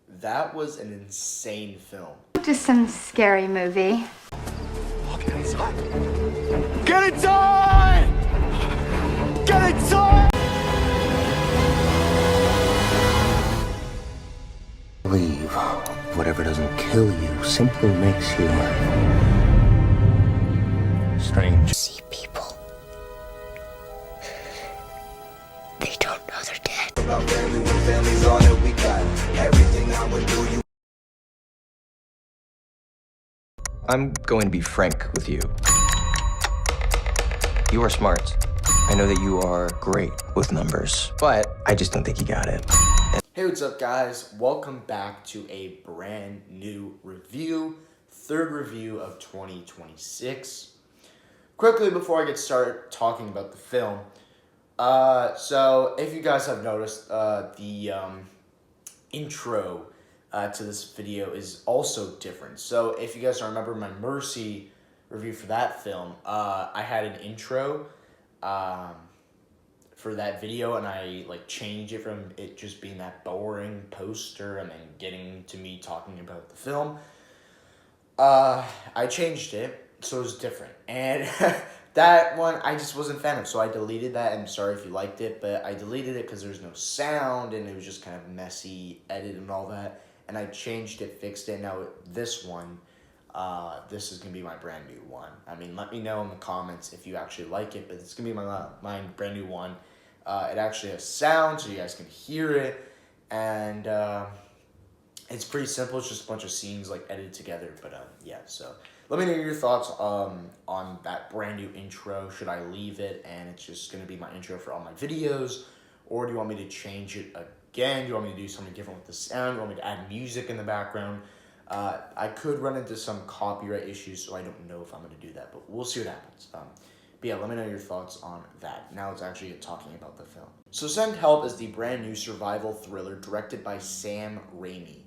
That was an insane film. Just some scary movie. Get inside! Get inside! Get inside! Believe whatever doesn't kill you simply makes you strange. See people. They don't know they're dead. I'm going to be frank with you. You are smart. I know that you are great with numbers, but I just don't think you got it. Hey, what's up, guys? Welcome back to a brand new review, third review of 2026. Quickly, before I get started talking about the film, so if you guys have noticed, the intro to this video is also different. So if you guys don't remember my Mercy review for that film, I had an intro for that video, and I changed it from it just being that boring poster and then getting to me talking about the film. I changed it so it was different, and that one I just wasn't a fan of, so I deleted that. I'm sorry if you liked it, but I deleted it because there's no sound and it was just kind of messy edit and all that, and I changed it, fixed it. Now this one, this is gonna be my brand new one. I mean, let me know in the comments if you actually like it, but it's gonna be my brand new one. It actually has sound, so you guys can hear it, and it's pretty simple. It's just a bunch of scenes edited together, but yeah. So let me know your thoughts on that brand new intro. Should I leave it and it's just gonna be my intro for all my videos, or do you want me to change it again? Do you want me to do something different with the sound? Do you want me to add music in the background? I could run into some copyright issues, so I don't know if I'm gonna do that, but we'll see what happens. But yeah, let me know your thoughts on that. Now it's actually talking about the film. So Send Help is the brand new survival thriller directed by Sam Raimi.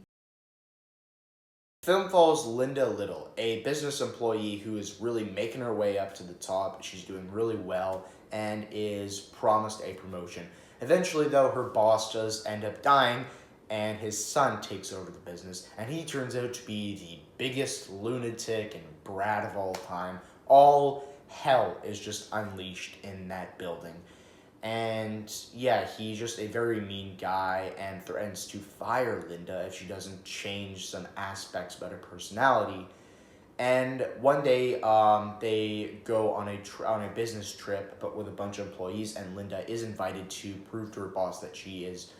The film follows Linda Little, a business employee who is really making her way up to the top. She's doing really well and is promised a promotion. Eventually, though, her boss does end up dying, and his son takes over the business, and he turns out to be the biggest lunatic and brat of all time. All hell is just unleashed in that building. And yeah, he's just a very mean guy and threatens to fire Linda if she doesn't change some aspects about her personality. And one day, they go on a business trip, but with a bunch of employees, and Linda is invited to prove to her boss that she is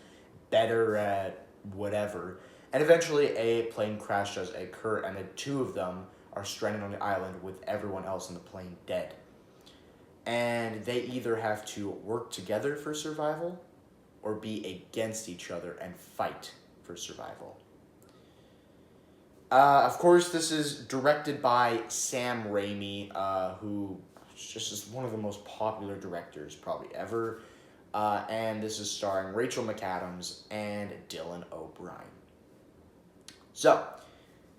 better at whatever. And eventually, a plane crash does occur, and the two of them are stranded on the island with everyone else in the plane dead. And they either have to work together for survival or be against each other and fight for survival. Of course, this is directed by Sam Raimi, who just is one of the most popular directors probably ever. And this is starring Rachel McAdams and Dylan O'Brien. So,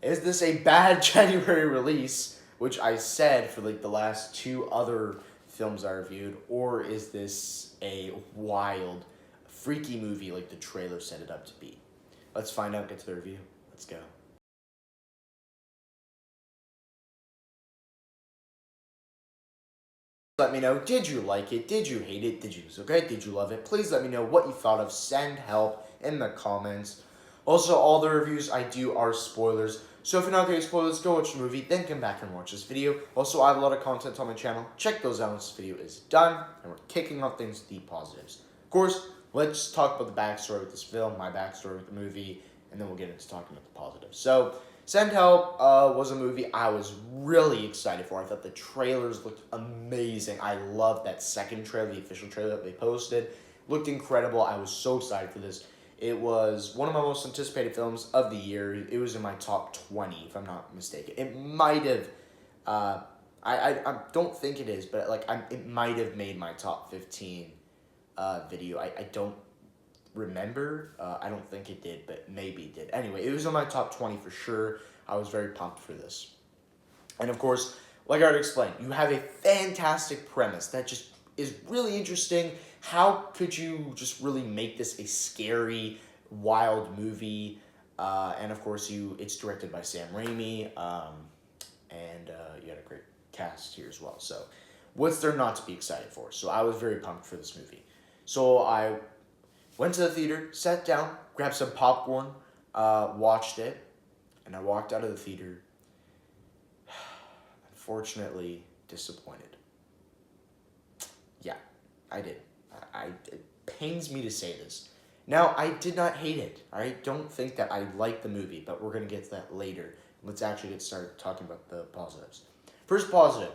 is this a bad January release, which I said for the last two other films I reviewed, or is this a wild, freaky movie like the trailer set it up to be? Let's find out, get to the review. Let's go. Let me know, did you like it? Did you hate it? Did you was okay? Did you love it? Please let me know what you thought of Send Help in the comments. Also, all the reviews I do are spoilers, so if you're not getting spoilers, go watch the movie, then come back and watch this video. Also, I have a lot of content on my channel. Check those out when this video is done, and we're kicking off things with the positives. Of course, let's talk about the backstory with this film, my backstory with the movie, and then we'll get into talking about the positives. So, Send Help was a movie I was really excited for. I thought the trailers looked amazing. I loved that second trailer, the official trailer that they posted. Looked incredible. I was so excited for this. It was one of my most anticipated films of the year. It was in my top 20, if I'm not mistaken. It might have, I don't think it is, but it might have made my top 15 video. I don't remember. I don't think it did, but maybe it did. Anyway, it was in my top 20 for sure. I was very pumped for this. And of course, like I already explained, you have a fantastic premise that just is really interesting. How could you just really make this a scary, wild movie. And of course, it's directed by Sam Raimi, and you had a great cast here as well. So, what's there not to be excited for? So, I was very pumped for this movie. So, I went to the theater, sat down, grabbed some popcorn, watched it, and I walked out of the theater, unfortunately, disappointed. Yeah, I did. It pains me to say this. Now, I did not hate it. I don't think that I liked the movie, but we're going to get to that later. Let's actually get started talking about the positives. First positive.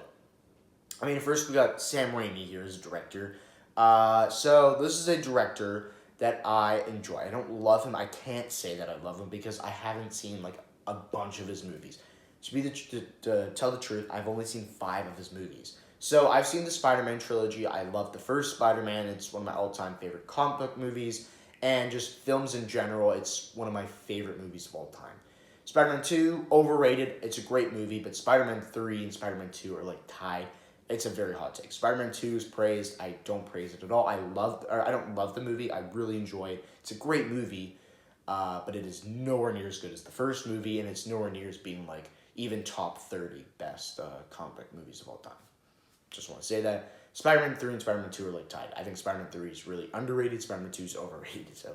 First we got Sam Raimi here as a director. So this is a director that I enjoy. I don't love him. I can't say that I love him because I haven't seen like a bunch of his movies. To tell the truth, I've only seen 5 of his movies. So I've seen the Spider-Man trilogy. I love the first Spider-Man. It's one of my all-time favorite comic book movies. And just films in general, it's one of my favorite movies of all time. Spider-Man 2, overrated. It's a great movie, but Spider-Man 3 and Spider-Man 2 are like tied. It's a very hot take. Spider-Man 2 is praised. I don't praise it at all. I don't love the movie. I really enjoy it. It's a great movie, but it is nowhere near as good as the first movie, and it's nowhere near as being like even top 30 best comic book movies of all time. Just want to say that. Spider-Man 3 and Spider-Man 2 are like tied. I think Spider-Man 3 is really underrated. Spider-Man 2 is overrated. So,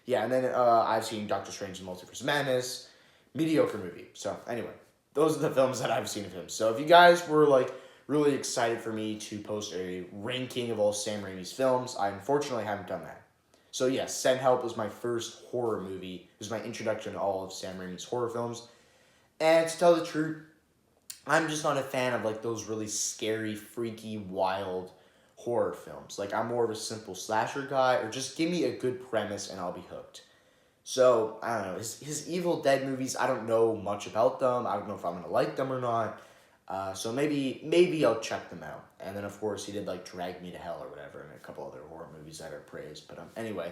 yeah. And then I've seen Doctor Strange and Multiverse of Madness. Mediocre movie. So, anyway. Those are the films that I've seen of him. So, if you guys were like really excited for me to post a ranking of all Sam Raimi's films, I unfortunately haven't done that. So, yes, Send Help was my first horror movie. It was my introduction to all of Sam Raimi's horror films. And to tell the truth, I'm just not a fan of like those really scary, freaky, wild horror films. Like, I'm more of a simple slasher guy, or just give me a good premise and I'll be hooked. So, I don't know, his Evil Dead movies, I don't know much about them. I don't know if I'm gonna like them or not. So maybe I'll check them out. And then of course he did like Drag Me to Hell or whatever, and a couple other horror movies that are praised. But anyway,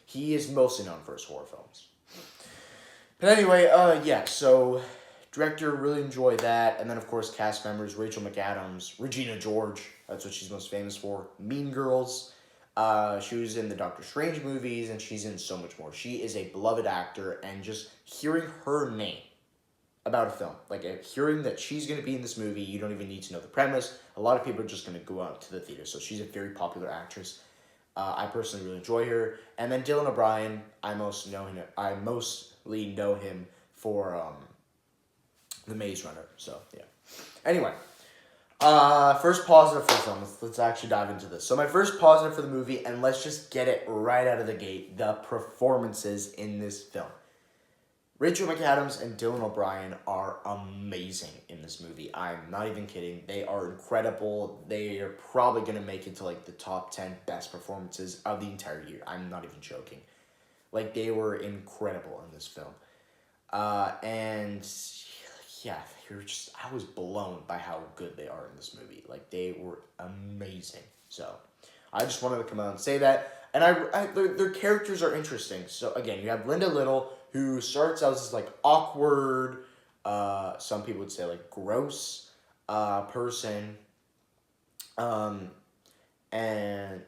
he is mostly known for his horror films. But anyway, yeah, so director, really enjoy that. And then, of course, cast members, Rachel McAdams, Regina George, that's what she's most famous for, Mean Girls. She was in the Doctor Strange movies, and she's in so much more. She is a beloved actor, and just hearing her name about a film, like hearing that she's going to be in this movie, you don't even need to know the premise. A lot of people are just going to go out to the theater, so she's a very popular actress. I personally really enjoy her. And then Dylan O'Brien, I mostly know him for The Maze Runner. So, yeah. Anyway, first positive for the film. Let's actually dive into this. So my first positive for the movie, and let's just get it right out of the gate, the performances in this film. Rachel McAdams and Dylan O'Brien are amazing in this movie. I'm not even kidding. They are incredible. They are probably going to make it to like the top 10 best performances of the entire year. I'm not even joking. Like, they were incredible in this film. And yeah, I was blown by how good they are in this movie. Like, they were amazing. So, I just wanted to come out and say that. And their characters are interesting. So, again, you have Linda Little, who starts out as this, like, awkward, some people would say, like, gross person. And,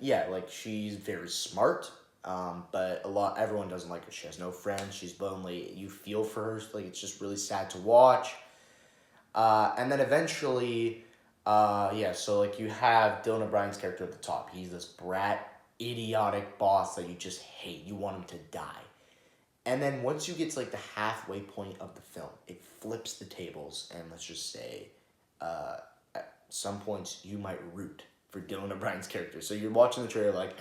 yeah, like, she's very smart. But everyone doesn't like her. She has no friends. She's lonely. You feel for her. Like, it's just really sad to watch. And then eventually, so like you have Dylan O'Brien's character at the top. He's this brat, idiotic boss that you just hate. You want him to die. And then once you get to like the halfway point of the film, it flips the tables. And let's just say, at some points you might root for Dylan O'Brien's character. So you're watching the trailer like,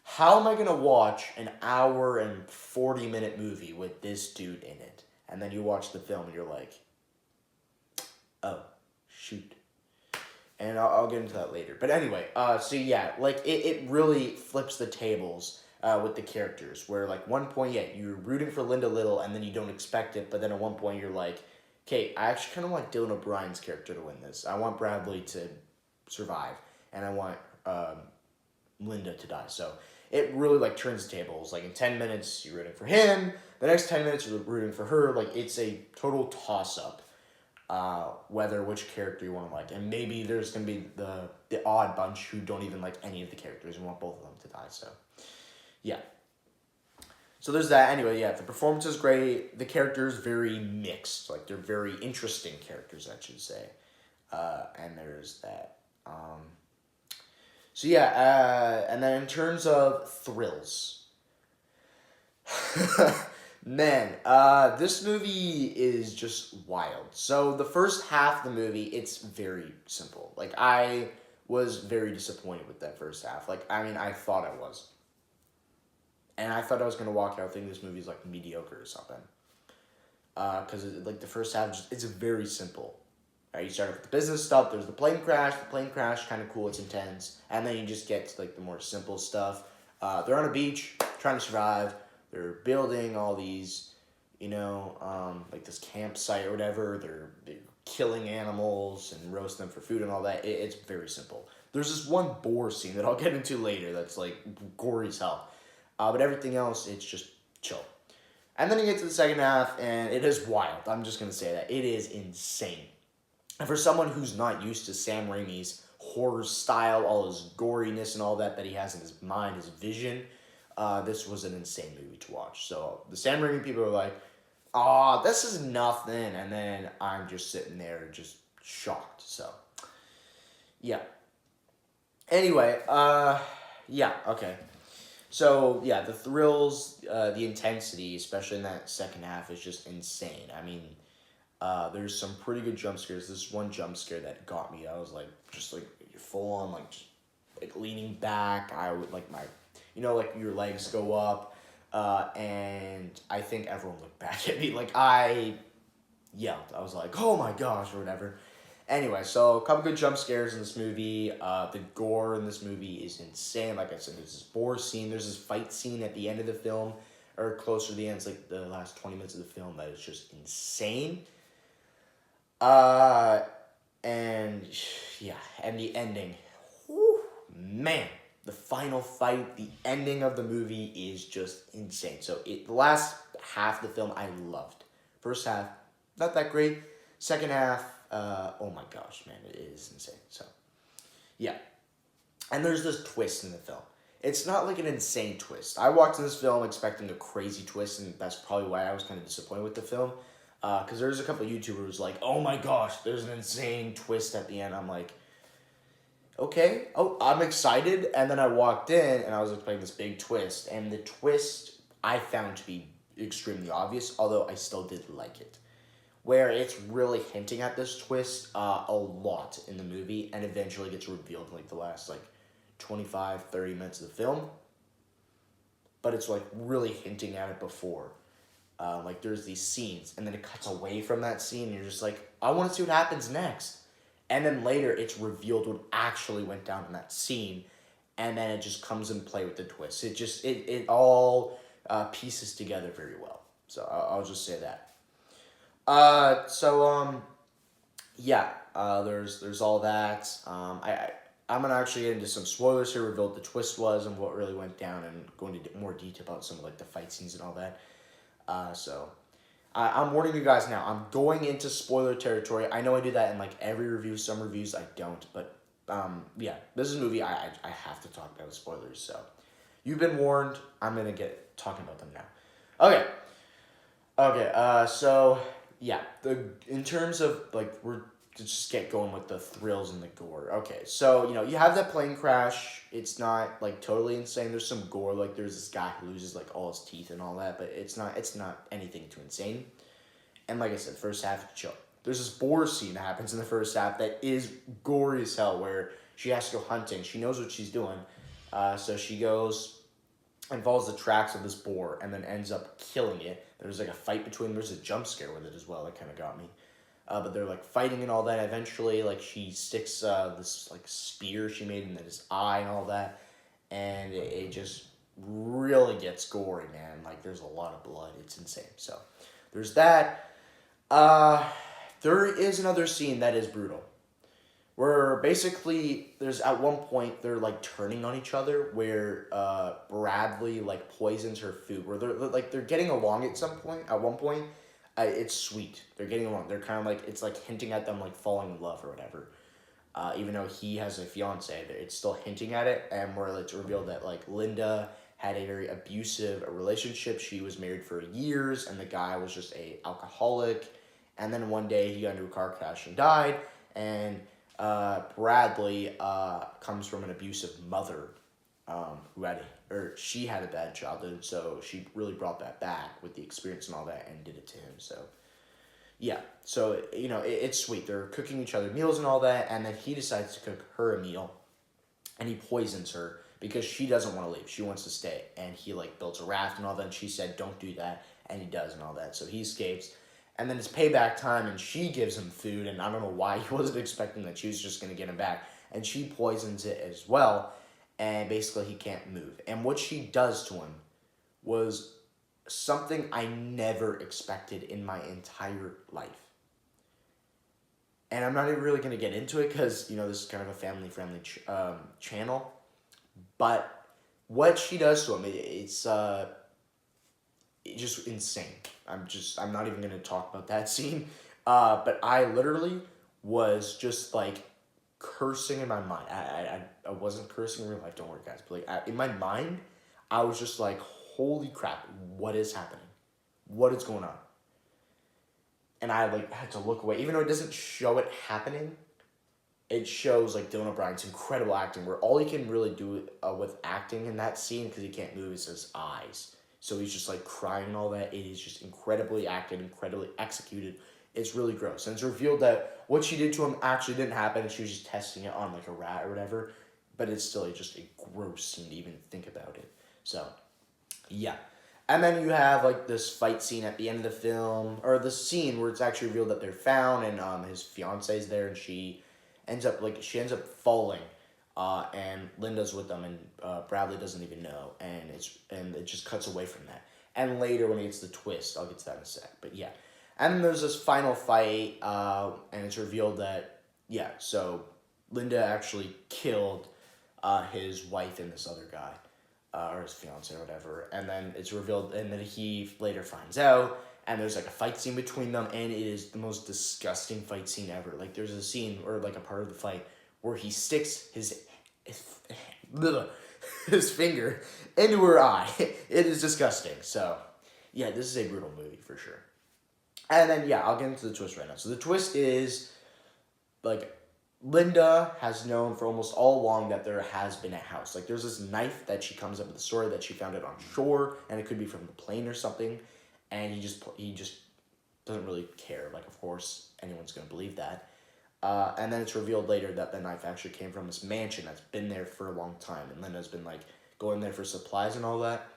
how am I going to watch an hour and 40-minute movie with this dude in it? And then you watch the film and you're like, oh, shoot. And I'll get into that later. But anyway, so yeah, like it really flips the tables with the characters. Where like one point, yeah, you're rooting for Linda Little and then you don't expect it. But then at one point you're like, okay, I actually kind of want Dylan O'Brien's character to win this. I want Bradley to survive. And I want Linda to die. So it really like turns the tables. Like in 10 minutes, you're rooting for him. The next 10 minutes, you're rooting for her. Like it's a total toss-up. Which character you want to like. And maybe there's going to be the odd bunch who don't even like any of the characters and want both of them to die. So, yeah. So there's that. Anyway, yeah, the performance is great. The characters very mixed. Like, they're very interesting characters, I should say. And there's that. So yeah, and then in terms of thrills, man, this movie is just wild. So the first half of the movie, it's very simple. Like, I was very disappointed with that first half. Like, I mean, I thought I was. And I thought I was going to walk out thinking this movie's, like, mediocre or something. Because, like, the first half, it's very simple. Right, you start with the business stuff, there's the plane crash. The plane crash, kind of cool, it's intense. And then you just get to, like, the more simple stuff. They're on a beach, trying to survive. They're building all these, like this campsite or whatever. They're killing animals and roasting them for food and all that. It's very simple. There's this one boar scene that I'll get into later that's, like, gory as hell. But everything else, it's just chill. And then you get to the second half, and it is wild. I'm just going to say that. It is insane. And for someone who's not used to Sam Raimi's horror style, all his goriness and all that he has in his mind, his vision, this was an insane movie to watch. So the Sam Raimi people are like, "Aw, this is nothing," and then I'm just sitting there just shocked. So, yeah. Anyway, yeah, okay. So, yeah, the thrills, the intensity, especially in that second half, is just insane. I mean, there's some pretty good jump scares. This one jump scare that got me, I was like, just like full on, like, just, like leaning back. I would like like your legs go up, and I think everyone looked back at me. Like, I yelled. I was like, "Oh my gosh," or whatever. Anyway, so a couple good jump scares in this movie. The gore in this movie is insane. Like I said, there's this boar scene. There's this fight scene at the end of the film, or closer to the end. It's like the last 20 minutes of the film that is just insane. And yeah, and the ending, whew, man, the final fight, the ending of the movie is just insane. So the last half of the film I loved. First half, not that great. Second half, oh my gosh, man, it is insane. So, yeah. And there's this twist in the film. It's not like an insane twist. I walked in this film expecting a crazy twist, and that's probably why I was kind of disappointed with the film. Because there's a couple of YouTubers like, "Oh my gosh, there's an insane twist at the end." I'm like, okay, oh, I'm excited. And then I walked in, and I was expecting this big twist. And the twist I found to be extremely obvious, although I still did like it. Where it's really hinting at this twist a lot in the movie, and eventually gets revealed in like the last 25, 30 minutes of the film. But it's like really hinting at it before. Like there's these scenes, and then it cuts away from that scene, and you're just like, I want to see what happens next. And then later it's revealed what actually went down in that scene, and then it just comes in play with the twist. It all pieces together very well. So I'll just say that. There's all that. I'm gonna actually get into some spoilers here, reveal what the twist was and what really went down, and go into more detail about some of like the fight scenes and all that. I'm warning you guys now. I'm going into spoiler territory. I know I do that in like every review. Some reviews I don't, but this is a movie I have to talk about spoilers. So you've been warned. I'm gonna get talking about them now. Okay. So yeah, in terms of like we're to just get going with the thrills and the gore. Okay, so you have that plane crash. It's not like totally insane. There's some gore. Like there's this guy who loses like all his teeth and all that, but it's not anything too insane. And like I said, first half chill. There's this boar scene that happens in the first half that is gory as hell, where she has to go hunting. She knows what she's doing, so she goes and follows the tracks of this boar, and then ends up killing it. There's like a fight between them. There's a jump scare with it as well. That kind of got me. But they're like fighting and all that. Eventually, like she sticks this like spear she made in his eye and all that, and it just really gets gory, man. Like there's a lot of blood. It's insane. So there's that. There is another scene that is brutal, where basically there's at one point they're like turning on each other, where Bradley like poisons her food, where they're getting along at some point. At one point. It's sweet. They're getting along. They're kind of like, it's like hinting at them like falling in love or whatever. Even though he has a fiance, it's still hinting at it. And where it's revealed that like Linda had a very abusive relationship. She was married for years, and the guy was just a alcoholic. And then one day he got into a car crash and died. And Bradley comes from an abusive mother, she had a bad childhood, so she really brought that back with the experience and all that, and did it to him. So yeah, so it's sweet. They're cooking each other meals and all that, and then he decides to cook her a meal, and he poisons her because she doesn't want to leave. She wants to stay, and he builds a raft and all that, and she said don't do that, and he does and all that. So he escapes, and then it's payback time, and she gives him food, and I don't know why he wasn't expecting that she was just going to get him back, and she poisons it as well, and basically he can't move. And what she does to him was something I never expected in my entire life. And I'm not even really going to get into it because, this is kind of a family-friendly channel. But what she does to him, it's just insane. I'm not even going to talk about that scene. But I literally was just, cursing in my mind. I wasn't cursing in real life, don't worry, guys. But, in my mind, I was just like, holy crap, what is happening? What is going on? And I had to look away. Even though it doesn't show it happening, it shows Dylan O'Brien's incredible acting, where all he can really do with acting in that scene, because he can't move, is his eyes. So he's just crying and all that. It is just incredibly acted, incredibly executed. It's really gross. And it's revealed that what she did to him actually didn't happen, and she was just testing it on a rat or whatever. But it's still just a gross scene to even think about it. So, yeah. And then you have this fight scene at the end of the film, or the scene where it's actually revealed that they're found, and his fiance's there, and she ends up falling, and Linda's with them, and Bradley doesn't even know, and it just cuts away from that. And later when he gets the twist, I'll get to that in a sec. But yeah, and then there's this final fight, and it's revealed that so Linda actually killed his wife and this other guy. Or his fiance or whatever, and then it's revealed, and then he later finds out, and there's a fight scene between them, and it is the most disgusting fight scene ever. There's a scene, or a part of the fight, where he sticks his finger into her eye. It is disgusting. So, yeah, this is a brutal movie for sure. And then, I'll get into the twist right now. So the twist is, Linda has known for almost all along that there has been a house. There's this knife that she comes up with the story that she found it on shore, and it could be from the plane or something, and he just doesn't really care. Of course, anyone's going to believe that. And then it's revealed later that the knife actually came from this mansion that's been there for a long time, and Linda's been, going there for supplies and all that.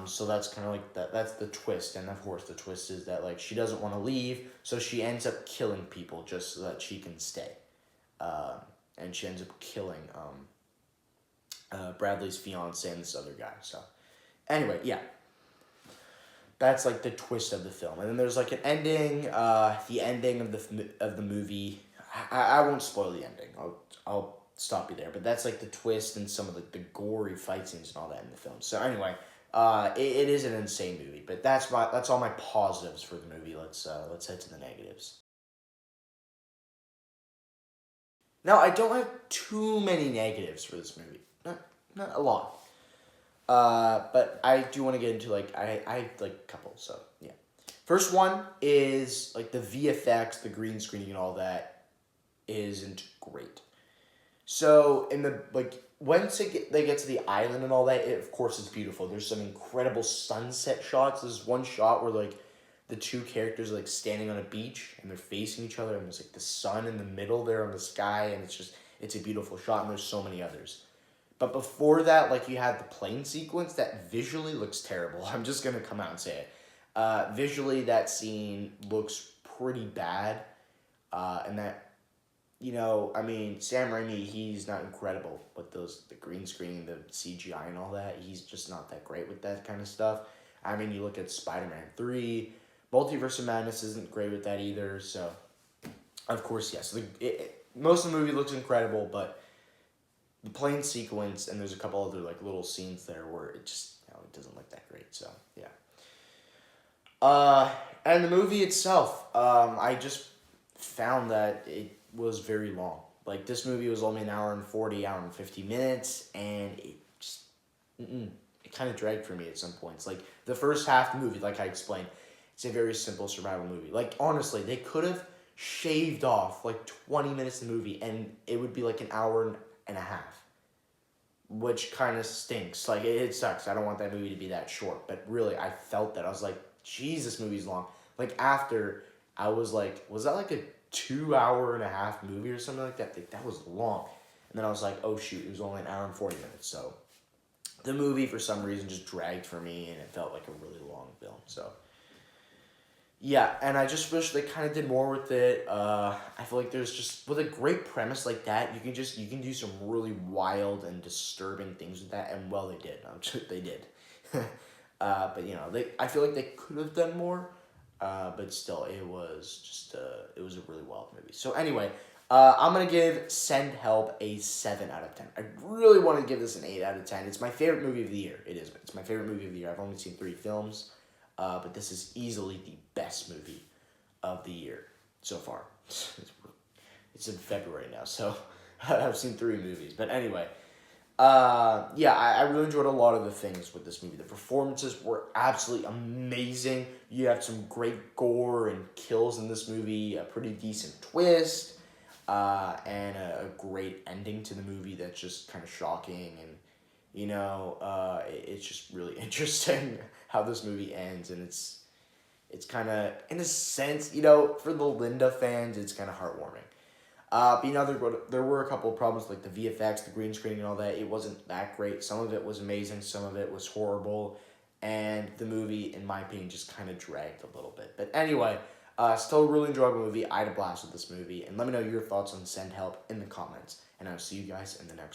So that's kind of that's the twist, and of course the twist is that she doesn't want to leave, so she ends up killing people just so that she can stay, and she ends up killing Bradley's fiance and this other guy. So anyway, that's the twist of the film, and then there's an ending. The ending of the movie, I won't spoil the ending. I'll stop you there, but that's the twist and some of the gory fight scenes and all that in the film. So anyway. It is an insane movie, but that's all my positives for the movie. Let's head to the negatives. Now, I don't have too many negatives for this movie. Not a lot. But I do want to get into I have a couple. So yeah, first one is the VFX, the green screening, and all that isn't great. So in the once they get to the island and all that, of course it's beautiful. There's some incredible sunset shots. There's one shot where the two characters are standing on a beach and they're facing each other, and there's the sun in the middle there on the sky, and it's a beautiful shot. And there's so many others. But before that, you have the plane sequence that visually looks terrible. I'm just gonna come out and say it. Visually, that scene looks pretty bad, and that. Sam Raimi, he's not incredible with the green screen, the CGI and all that. He's just not that great with that kind of stuff. You look at Spider-Man 3, Multiverse of Madness isn't great with that either, so, of course, yes. Most of the movie looks incredible, but the plane sequence, and there's a couple other, little scenes there where it just, it doesn't look that great, so, yeah. And the movie itself, I just found that it was very long. This movie was only an hour and 40, hour and 50 minutes, and It kind of dragged for me at some points. Like, the first half of the movie, like I explained, it's a very simple survival movie. Like, honestly, they could have shaved off, like, 20 minutes of the movie, and it would be, like, an hour and a half. Which kind of stinks. Like, it sucks. I don't want that movie to be that short. But really, I felt that. I was like, jeez, this movie's long. Like, after, I was like, was that, like, a 2-hour-and-a-half movie or something like that? Like, that was long. And then I was like, oh, shoot, it was only an hour and 40 minutes, so... The movie, for some reason, just dragged for me, and it felt like a really long film. So, yeah, and I just wish they kind of did more with it. I feel like there's just, with a great premise like that, you can do some really wild and disturbing things with that, and well, they did. They did. But, you know, I feel like they could have done more, but still, it was a really wild movie. So, anyway... I'm going to give Send Help a 7 out of 10. I really want to give this an 8 out of 10. It's my favorite movie of the year. It is. It's my favorite movie of the year. I've only seen 3 films, but this is easily the best movie of the year so far. It's in February now, so I've seen 3 movies. But anyway, yeah, I really enjoyed a lot of the things with this movie. The performances were absolutely amazing. You have some great gore and kills in this movie, a pretty decent twist. And a great ending to the movie that's just kind of shocking, and, you know, it's just really interesting how this movie ends, and it's kind of, in a sense, you know, for the Linda fans, it's kind of heartwarming. But, you know, there were a couple of problems, like the VFX, the green screen and all that. It wasn't that great. Some of it was amazing, some of it was horrible, and the movie, in my opinion, just kind of dragged a little bit. But anyway... still a really enjoyable movie. I had a blast with this movie. And let me know your thoughts on Send Help in the comments. And I'll see you guys in the next one.